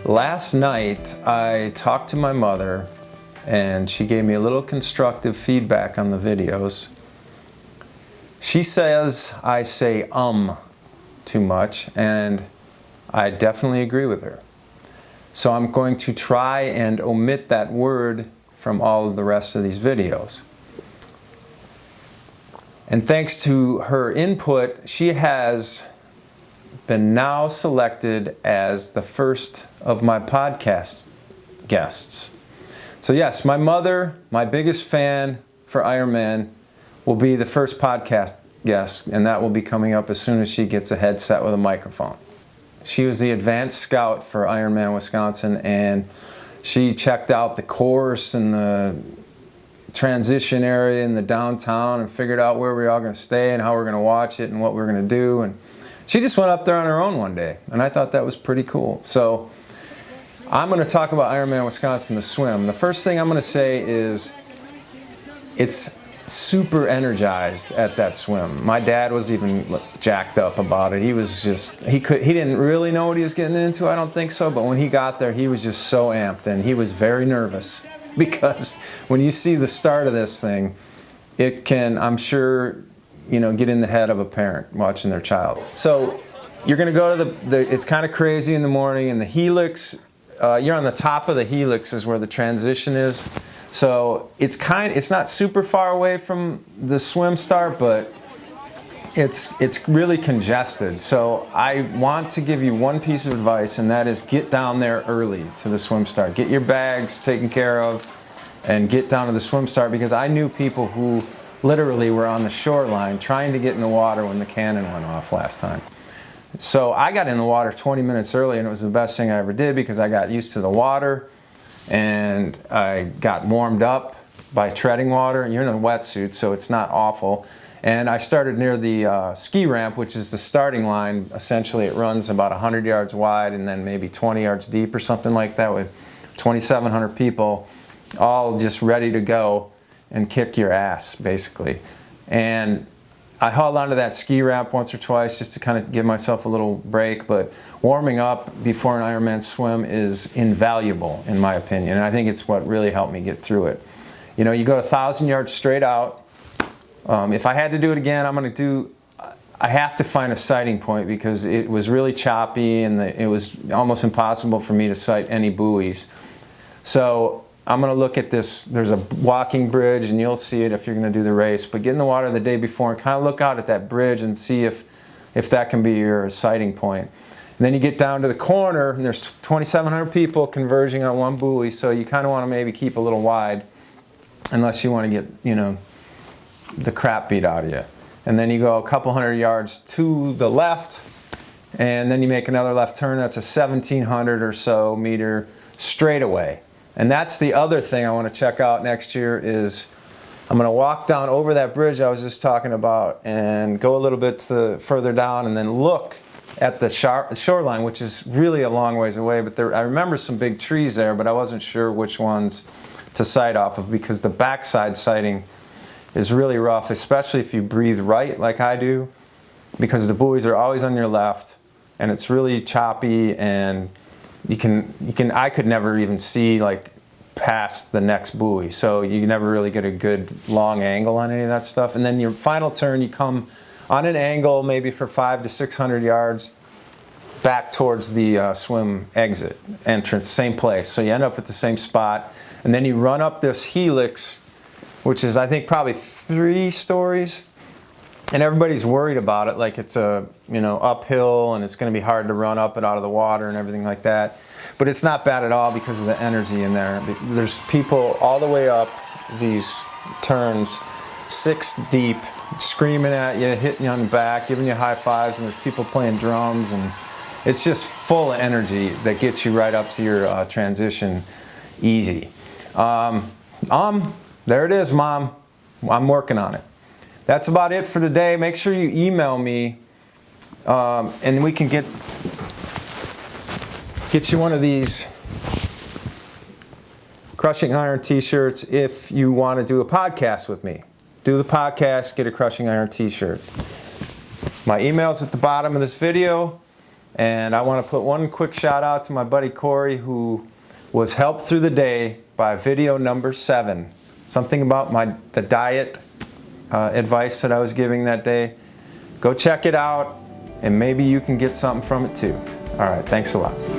Last night I talked to my mother and she gave me a little constructive feedback on the videos. She says I say too much, and I definitely agree with her. So I'm going to try and omit that word from all of the rest of these videos. And thanks to her input, she has been now selected as the first of my podcast guests. So yes, my mother, my biggest fan for Ironman, will be the first podcast guest, and that will be coming up as soon as she gets a headset with a microphone. She was the advanced scout for Ironman Wisconsin, and she checked out the course and the transition area in the downtown and figured out where we were all going to stay and how we're going to watch it and what we're going to do. And she just went up there on her own one day, and I thought that was pretty cool. So I'm going to talk about Ironman Wisconsin, the swim. The first thing I'm going to say is it's super energized at that swim. My dad was even jacked up about it. He was just, he didn't really know what he was getting into, I don't think so, but when he got there, he was just so amped, and he was very nervous because when you see the start of this thing, it can, I'm sure, get in the head of a parent watching their child. So you're going to go to it's kind of crazy in the morning, and the helix, you're on the top of the helix is where the transition is. So it's not super far away from the swim start, but it's really congested. So I want to give you one piece of advice, and that is get down there early to the swim start. Get your bags taken care of and get down to the swim start, because I knew people who literally were on the shoreline trying to get in the water when the cannon went off last time. So I got in the water 20 minutes early, and it was the best thing I ever did because I got used to the water and I got warmed up by treading water. You're in a wetsuit, so it's not awful. And I started near the ski ramp, which is the starting line. Essentially, it runs about 100 yards wide and then maybe 20 yards deep or something like that, with 2,700 people all just ready to go and kick your ass, basically. And I hauled onto that ski ramp once or twice just to kind of give myself a little break, but warming up before an Ironman swim is invaluable, in my opinion, and I think it's what really helped me get through it. You go 1,000 yards straight out. If I had to do it again, I have to find a sighting point because it was really choppy and it was almost impossible for me to sight any buoys. So I'm going to look at this. There's a walking bridge, and you'll see it if you're going to do the race. But get in the water the day before and kind of look out at that bridge and see if that can be your sighting point. And then you get down to the corner, and there's 2,700 people converging on one buoy, so you kind of want to maybe keep a little wide unless you want to get, the crap beat out of you. And then you go a couple hundred yards to the left, and then you make another left turn. That's a 1,700 or so meter straightaway. And that's the other thing I want to check out next year is I'm going to walk down over that bridge I was just talking about and go a little bit further down and then look at the shoreline, which is really a long ways away. But I remember some big trees there, but I wasn't sure which ones to sight off of because the backside sighting is really rough, especially if you breathe right like I do, because the buoys are always on your left and it's really choppy, and I could never even see like past the next buoy, so you never really get a good long angle on any of that stuff. And then your final turn, you come on an angle maybe for 500 to 600 yards back towards the swim exit entrance, same place. So you end up at the same spot, and then you run up this helix, which is I think probably 3 stories. And everybody's worried about it, like it's uphill and it's going to be hard to run up and out of the water and everything like that. But it's not bad at all because of the energy in there. There's people all the way up these turns, 6 deep, screaming at you, hitting you on the back, giving you high fives, and there's people playing drums, and it's just full of energy that gets you right up to your transition easy. There it is, Mom. I'm working on it. That's about it for today. Make sure you email me, and we can get you one of these Crushing Iron t-shirts if you want to do a podcast with me. Do the podcast, get a Crushing Iron t-shirt. My email's at the bottom of this video, And I want to put one quick shout out to my buddy Corey, who was helped through the day by video number 7. Something about the diet advice that I was giving that day. Go check it out, and maybe you can get something from it too. All right, thanks a lot.